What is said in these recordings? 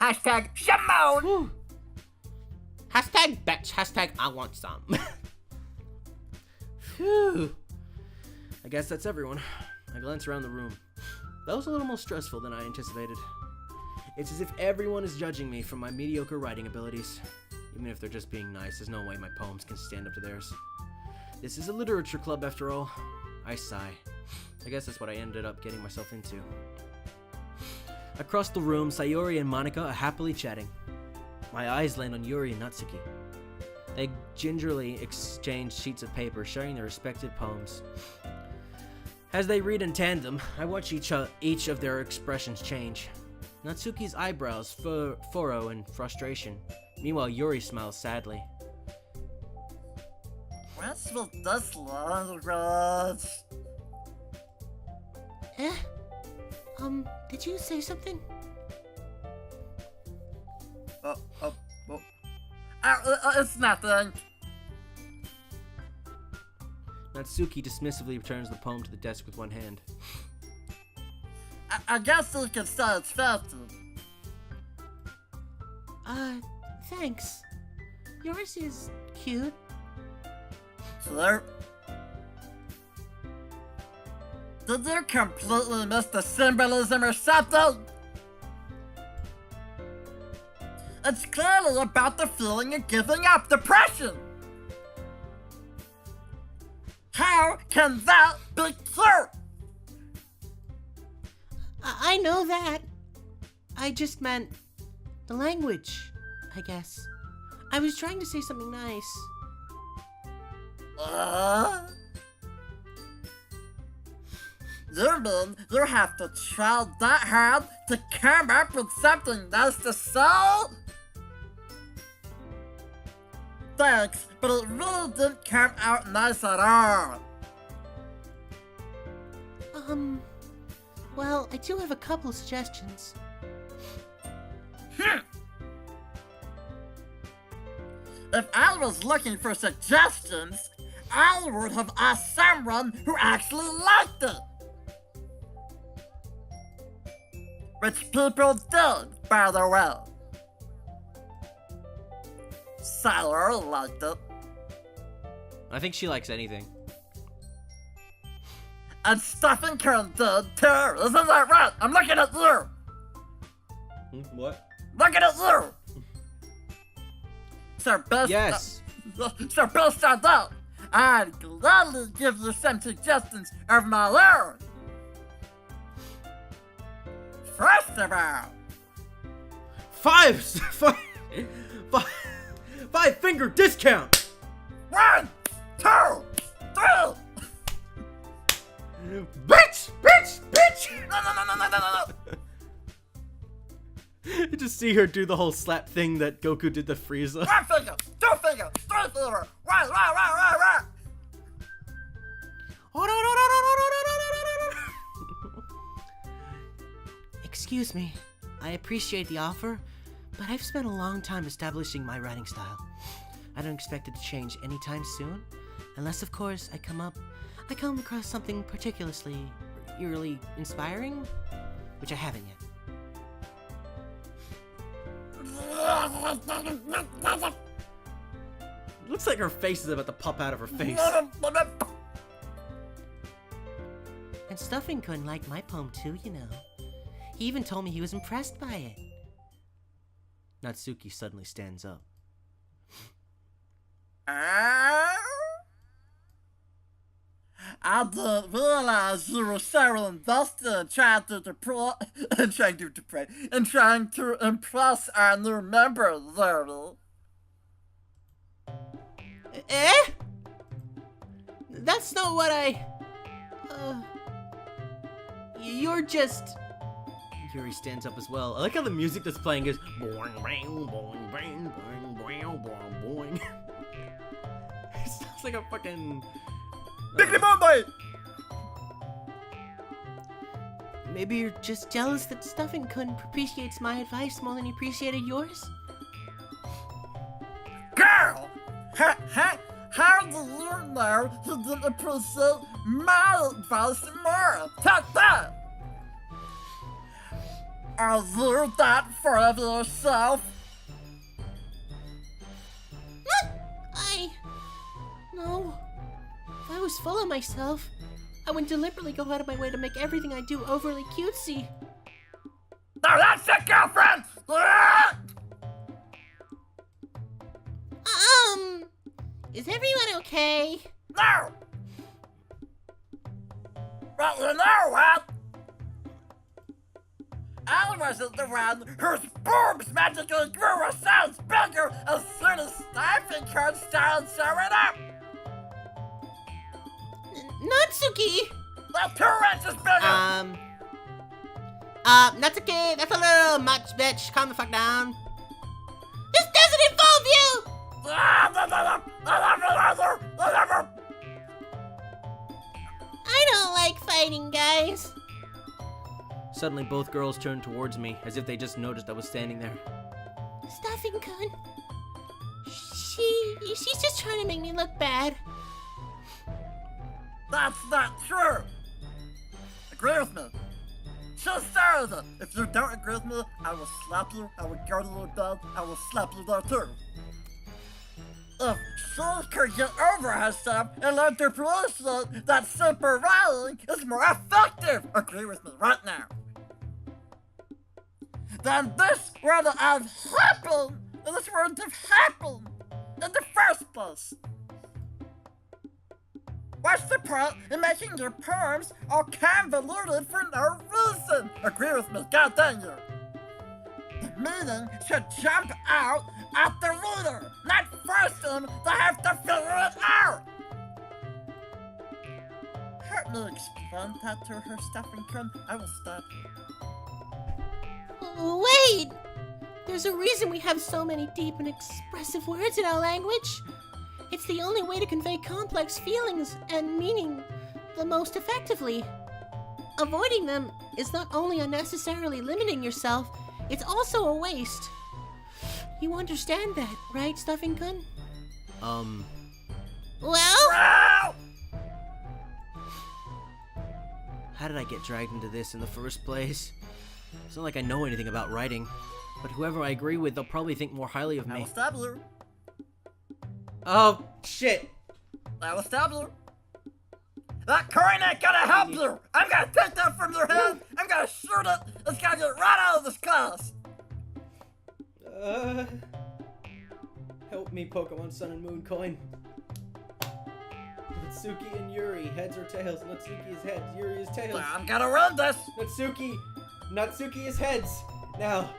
Hashtag Shimon. Hashtag bitch. Hashtag I want some. Phew. I guess that's everyone. I glance around the room. That was a little more stressful than I anticipated. It's as if everyone is judging me for my mediocre writing abilities. Even if they're just being nice, there's no way my poems can stand up to theirs. This is a literature club after all. I sigh. I guess that's what I ended up getting myself into. Across the room, Sayori and Monica are happily chatting. My eyes land on Yuri and Natsuki. They gingerly exchange sheets of paper, sharing their respective poems. As they read in tandem, I watch each of their expressions change. Natsuki's eyebrows furrow in frustration. Meanwhile, Yuri smiles sadly. What's with this long rush? Did you say something? It's nothing. Natsuki dismissively returns the poem to the desk with one hand. I guess you could say it's fancy. Thanks. Yours is cute. Sure. Did you completely miss the symbolism or something? It's clearly about the feeling of giving up, depression. How can that be true? I know that. I just meant the language, I guess. I was trying to say something nice. You mean you have to try that hard to come up with something nice to say? Thanks, but it really didn't come out nice at all. Well, I do have a couple of suggestions. If I was looking for suggestions, I would have asked someone who actually liked it. Which people did, by the way. Sarah liked it. I think she likes anything. And Stephen Kern did too, isn't that right? I'm looking at you! What? Looking at you! So based Yes! So based on that, I'd gladly give you some suggestions of my own. First of all, Five finger discount! 1, 2, 3! Bitch! No. You just see her do the whole slap thing that Goku did to Frieza. 1 finger, 2 finger, 3 finger, right. Excuse me, I appreciate the offer, but I've spent a long time establishing my writing style. I don't expect it to change anytime soon, unless of course I come across something particularly eerily inspiring, which I haven't yet. Looks like her face is about to pop out of her face. And Stuffing couldn't like my poem too, you know. He even told me he was impressed by it. Natsuki suddenly stands up. I didn't realize you were so invested in trying to impress our new members, Zerdy. That's not what you're just... Yuri stands up as well. I like how the music that's playing is boing, bang, boing, bang, boing, boing, boing, boing. It sounds like a fucking... Biggity Bombay! Maybe you're just jealous that Stuffing couldn't appreciates my advice more than he appreciated yours? Girl! How do you know he didn't appreciate my advice more? Take that! Are you that full of yourself? No. If I was full of myself, I would deliberately go out of my way to make everything I do overly cutesy. Now that's it, girlfriend! Is everyone okay? No! But you know what? I wasn't the one whose boobs magically grew a size bigger as soon as Stephen Kern started showing up! Natsuki! The 2 inches bigger! Natsuki, that's a little much, bitch. Calm the fuck down. This doesn't involve you! I don't like fighting, guys. Suddenly, both girls turned towards me, as if they just noticed I was standing there. Stuffing-kun. She's just trying to make me look bad. That's not true! Agree with me. She started it. If you don't agree with me, I will slap you, I will go to your bed, I will slap you there too. If she could get over herself and learn to appreciate that super rallying is more effective, agree with me right now, then this wouldn't have happened, and this wouldn't have happened in the first place. What's the point in making your poems all convoluted for no reason? Agree with me, god dang you. The meaning should jump out at the reader, not force them to have to figure it out. Help me explain that to her, Stephen. I will stop you. Wait! There's a reason we have so many deep and expressive words in our language. It's the only way to convey complex feelings and meaning the most effectively. Avoiding them is not only unnecessarily limiting yourself, it's also a waste. You understand that, right, Stuffing-kun? Well? How did I get dragged into this in the first place? It's not like I know anything about writing, but whoever I agree with, they'll probably think more highly of I me. will stab you. Oh, shit! I will stab you. That coin ain't gonna help you! I'm gonna take that from your head! I'm gonna shoot it! It's gonna get right out of this class! Help me, Pokemon Sun and Moon coin. Natsuki and Yuri, heads or tails? Natsuki is heads, Yuri is tails. I'm gonna run this! Natsuki is heads! Now,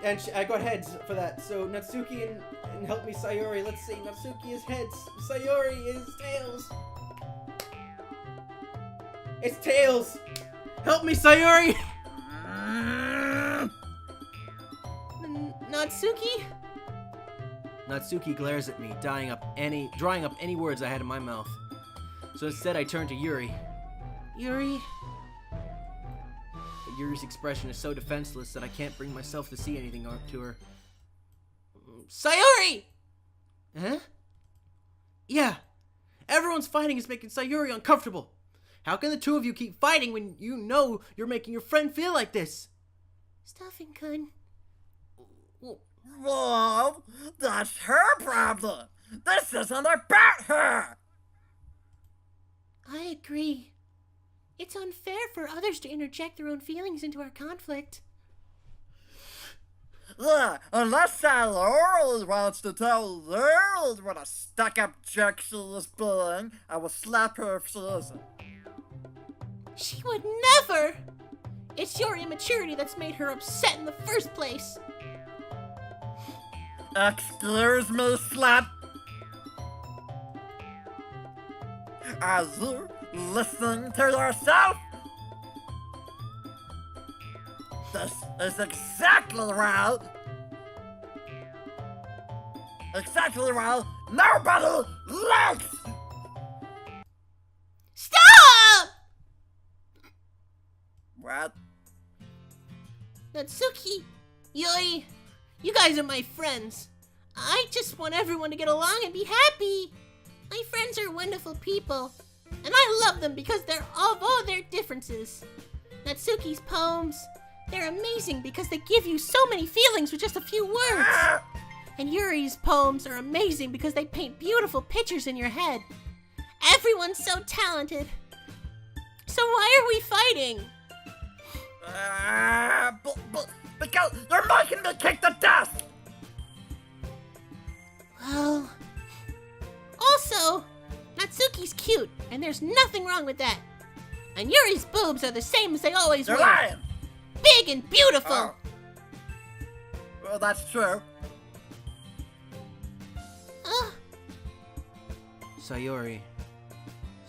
and I got heads for that, so Natsuki and help me, Sayori. Let's see, Natsuki is heads, Sayori is tails. It's tails! Help me, Sayori! Natsuki? Natsuki glares at me, drawing up any words I had in my mouth. So instead I turn to Yuri. Yuri? But Yuri's expression is so defenseless that I can't bring myself to see anything up to her. Sayori! Huh? Yeah. Everyone's fighting is making Sayori uncomfortable. How can the two of you keep fighting when you know you're making your friend feel like this? Stuffing-kun. Well, that's her problem. This isn't about her. I agree. It's unfair for others to interject their own feelings into our conflict. Yeah, unless Sayori wants to tell the world what a stuck-up jerk she is being, I will slap her if she isn't. She would never! It's your immaturity that's made her upset in the first place. Excuse me, slap. Are you listening to yourself? This is exactly right. Exactly right. Nobody likes. Stop! What? Natsuki, Yuri, you guys are my friends. I just want everyone to get along and be happy. My friends are wonderful people, and I love them because of all their differences. Natsuki's poems, They're amazing because they give you so many feelings with just a few words. And Yuri's poems are amazing because they paint beautiful pictures in your head. Everyone's so talented. So why are we fighting? Because you're making me kick the death! Well... Also, Natsuki's cute, and there's nothing wrong with that. And Yuri's boobs are the same as they always You're were. lying! Big and beautiful! Oh. Well, that's true. Sayori.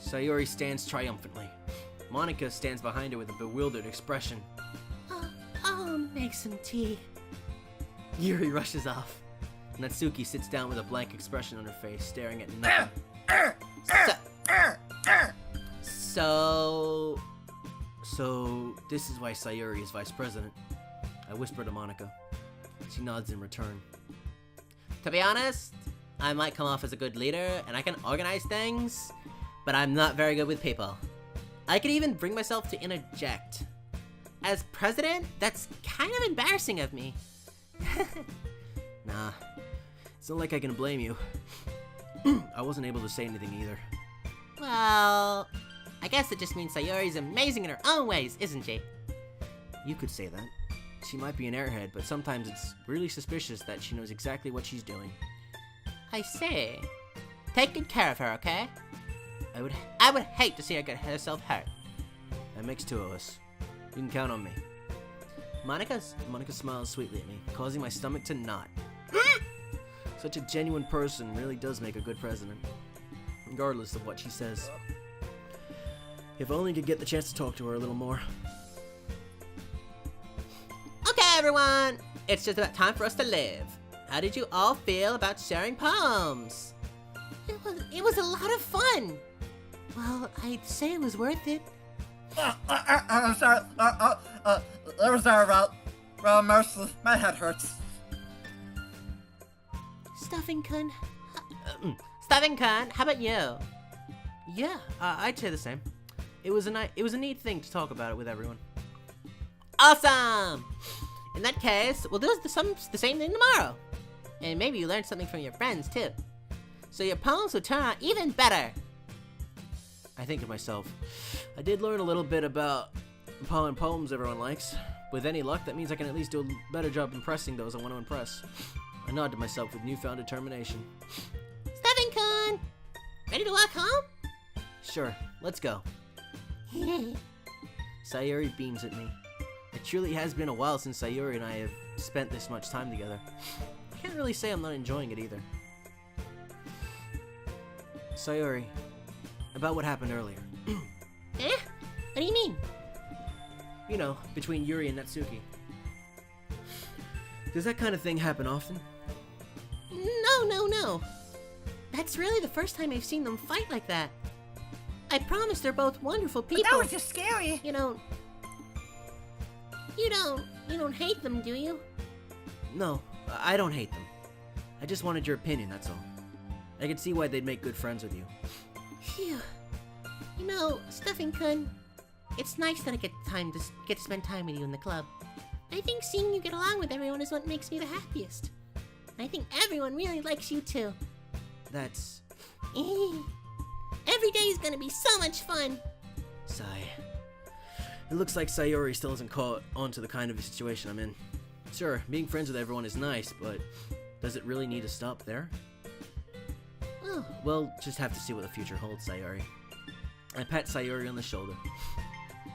Sayori stands triumphantly. Monica stands behind her with a bewildered expression. I'll make some tea. Yuri rushes off. Natsuki sits down with a blank expression on her face, staring at nothing. So this is why Sayori is vice president. I whisper to Monica. She nods in return. To be honest, I might come off as a good leader, and I can organize things, but I'm not very good with people. I could even bring myself to interject. As president, that's kind of embarrassing of me. Nah, it's not like I can blame you. I wasn't able to say anything either. Well, I guess it just means Sayori's amazing in her own ways, isn't she? You could say that. She might be an airhead, but sometimes it's really suspicious that she knows exactly what she's doing. I see. Take good care of her, okay? I would hate to see her get herself hurt. That makes two of us. You can count on me. Monica smiles sweetly at me, causing my stomach to knot. Such a genuine person really does make a good president, regardless of what she says. If only I could get the chance to talk to her a little more. Okay, everyone. It's just about time for us to live. How did you all feel about sharing poems? It was a lot of fun. Well, I'd say it was worth it. I'm sorry. There was our well, mostly my head hurts. Stuffing-kun, how about you? Yeah, I'd say the same. It was a neat thing to talk about it with everyone. Awesome! In that case, we'll do the same thing tomorrow. And maybe you learn something from your friends, too. So your poems will turn out even better. I think to myself, I did learn a little bit about poems everyone likes. With any luck, that means I can at least do a better job impressing those I want to impress. I nod to myself with newfound determination. Stuffing-kun! Ready to walk home? Sure, let's go. Sayori beams at me. It truly has been a while since Sayori and I have spent this much time together. I can't really say I'm not enjoying it either. Sayori, about what happened earlier. Eh? What do you mean? You know, between Yuri and Natsuki. Does that kind of thing happen often? No. That's really the first time I've seen them fight like that. I promise they're both wonderful people. But that was just scary. You don't hate them, do you? No, I don't hate them. I just wanted your opinion, that's all. I could see why they'd make good friends with you. Phew. Stuffing-kun, it's nice that I get to spend time with you in the club. I think seeing you get along with everyone is what makes me the happiest. I think everyone really likes you too. That's... Every day is gonna be so much fun. Sigh. It looks like Sayori still hasn't caught on to the kind of situation I'm in. Sure, being friends with everyone is nice, but does it really need to stop there? Oh. We'll just have to see what the future holds, Sayori. I pat Sayori on the shoulder.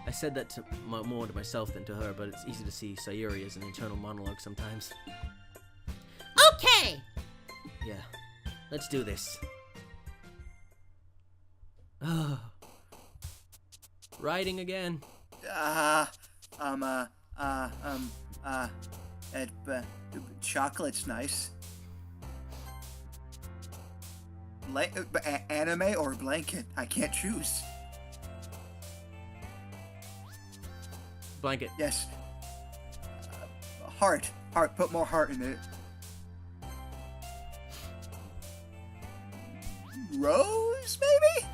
I said that more to myself than to her, but it's easy to see Sayori as an internal monologue sometimes. Okay! Yeah, let's do this. Writing again. Chocolate's nice. Anime or blanket? I can't choose. Blanket. Yes. Heart. Put more heart in it. Rose, maybe?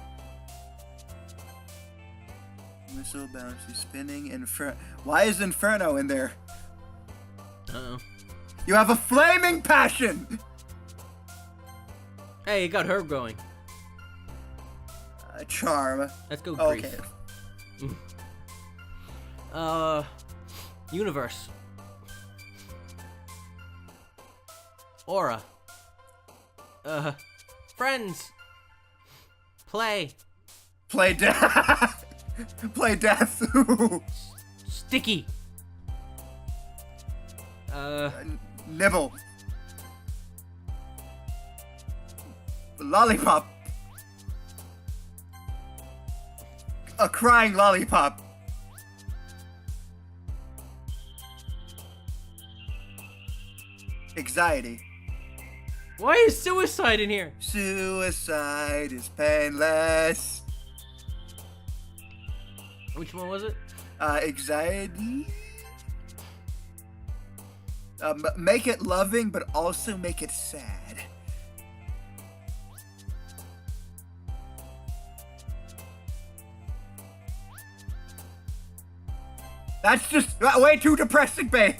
Whistle bouncy spinning in front. Why is Inferno in there? Uh-oh. You have a flaming passion! Hey, you got Herb going. Charm. Let's go Okay. grief. Universe. Aura. Friends. Play. Play death. Play death. Sticky. Nibble. Lollipop. A crying lollipop. Anxiety. Why is suicide in here? Suicide is painless. Which one was it? Anxiety. Make it loving, but also make it sad. That's just way too depressing, babe.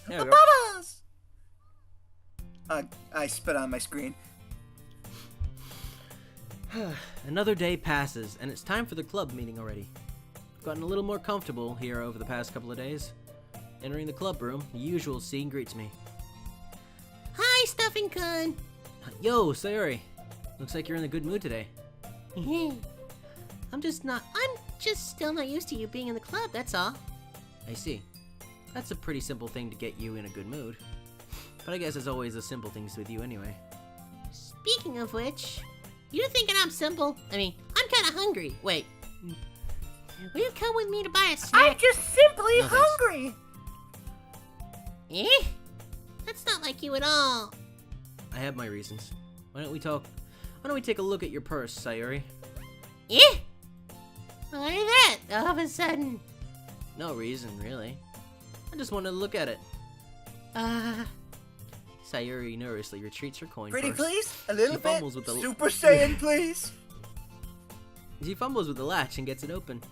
There we go. Bubbles! I spit on my screen. Another day passes, and it's time for the club meeting already. I've gotten a little more comfortable here over the past couple of days. Entering the club room, the usual scene greets me. Hi, Stuffing Kun. Yo, Sayori. Looks like you're in a good mood today. I'm just still not used to you being in the club, that's all. I see. That's a pretty simple thing to get you in a good mood. But I guess it's always the simple things with you anyway. Speaking of which, you thinking I'm simple? I mean, I'm kinda hungry. Wait. Will you come with me to buy a snack? I'm just simply No, thanks. hungry. Eh? That's not like you at all. I have my reasons. Why don't we take a look at your purse, Sayori? Eh? Why that, all of a sudden? No reason, really. I just wanted to look at it. Sayori nervously retreats her coin Pretty purse. please? A little She bit? fumbles with the- Super Saiyan, please? She fumbles with the latch and gets it open.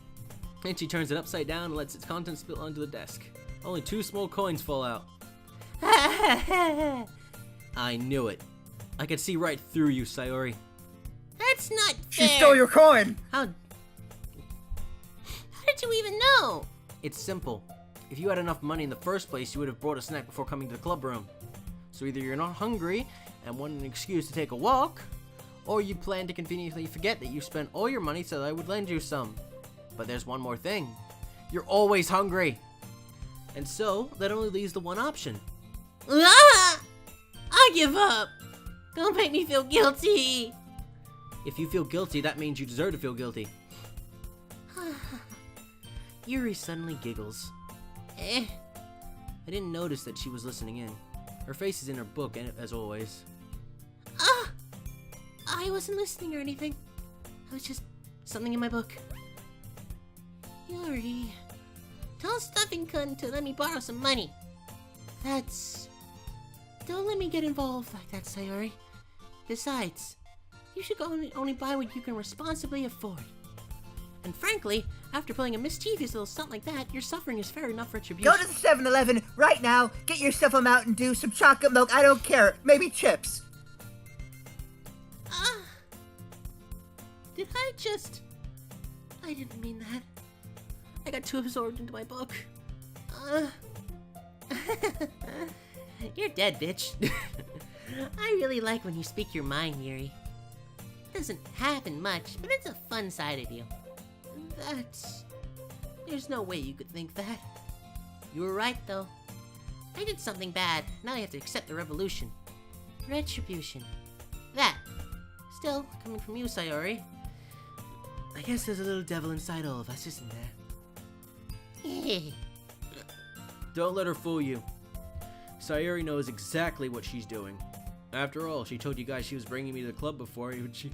Then she turns it upside down and lets its contents spill onto the desk. Only 2 small coins fall out. I knew it. I could see right through you, Sayori. That's not She fair. stole your coin. How? How did you even know? It's simple. If you had enough money in the first place, you would have brought a snack before coming to the club room. So either you're not hungry and want an excuse to take a walk, or you plan to conveniently forget that you spent all your money so that I would lend you some. But there's one more thing. You're always hungry. And so, that only leaves the one option. Ah! I give up. Don't make me feel guilty. If you feel guilty, that means you deserve to feel guilty. Yuri suddenly giggles. Eh? I didn't notice that she was listening in. Her face is in her book, as always. Ah! I wasn't listening or anything. I was just something in my book. Yuri, tell Stuffing Kun to let me borrow some money. Don't let me get involved like that, Sayori. Besides, you should only buy what you can responsibly afford. And frankly, after pulling a mischievous little stunt like that, your suffering is fair enough retribution. Go to the 7-Eleven right now. Get yourself a Mountain Dew, some chocolate milk. I don't care. Maybe chips. Did I just... I didn't mean that. I got too absorbed into my book. You're dead, bitch. I really like when you speak your mind, Yuri. Doesn't happen much, but it's a fun side of you. There's no way you could think that. You were right, though. I did something bad. Now I have to accept the revolution. Retribution. That. Still, coming from you, Sayori. I guess there's a little devil inside all of us, isn't there? Don't let her fool you. Sayori knows exactly what she's doing. After all, she told you guys she was bringing me to the club before even she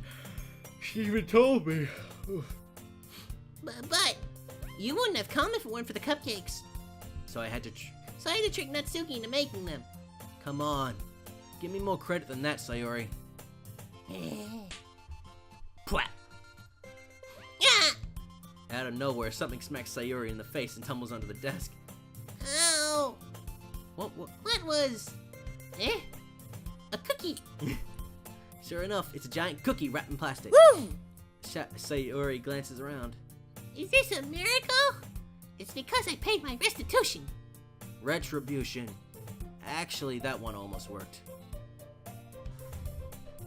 even told me. But you wouldn't have come if it weren't for the cupcakes. So I had to So I had to trick Natsuki into making them. Come on. Give me more credit than that, Sayori. Pwah! Yeah! Out of nowhere, something smacks Sayori in the face and tumbles onto the desk. Ow! What? What was... a cookie. Sure enough, it's a giant cookie wrapped in plastic. Woo! Sayori glances around. Is this a miracle? It's because I paid my restitution. Retribution. Actually, that one almost worked.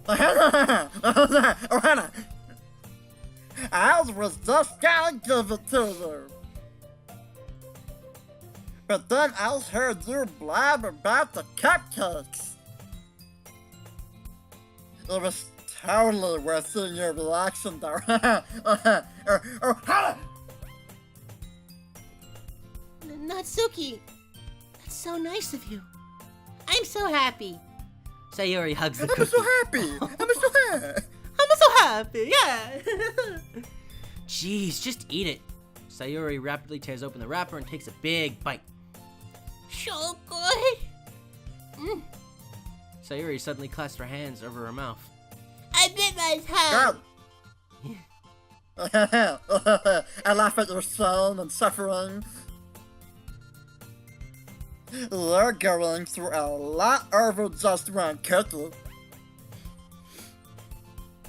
I was just gonna give it to you. But then I heard you blab about the cupcakes. It was totally worth seeing your reaction there. Natsuki, that's so nice of you. I'm so happy. Sayori hugs the I'm cookie. so happy. I'm so happy. I'm so happy, yeah. Jeez, just eat it. Sayori rapidly tears open the wrapper and takes a big bite. So good. Sayori suddenly clasped her hands over her mouth. I bit my tongue. God. I laugh at your shame and suffering. You're going through a lot over just one cookie.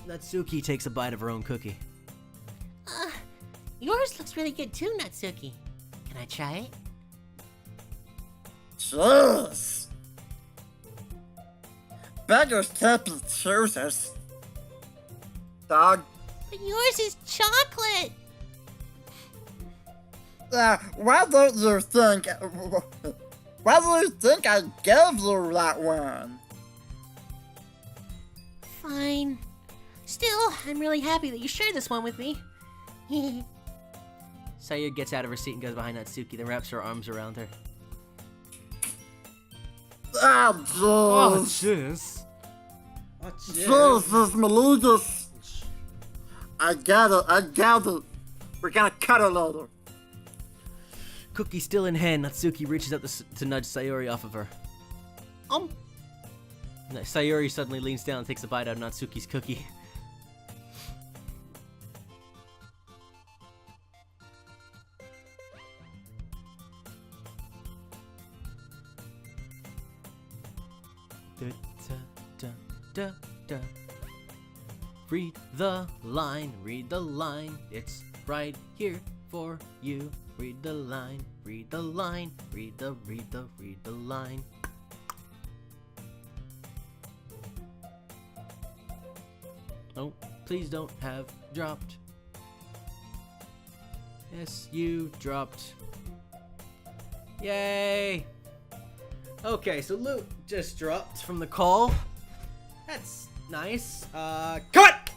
Natsuki takes a bite of her own cookie. Yours looks really good too, Natsuki. Can I try it? Jeez. Beggars can't be choosers. Dog. But yours is chocolate. Why do you think I gave you that one? Fine. Still, I'm really happy that you shared this one with me. Sayori gets out of her seat and goes behind Natsuki, then wraps her arms around her. Jeez. jeez. Jesus, malicious. I got it. We're gonna cut it later. Cookie still in hand, Natsuki reaches up to nudge Sayori off of her. Sayori suddenly leans down and takes a bite out of Natsuki's cookie. Read the line, it's right here for you. Read the line, read the line, read the line. Oh, please don't have dropped. Yes, you dropped. Yay! Okay, so loot just dropped from the call. That's nice. Cut!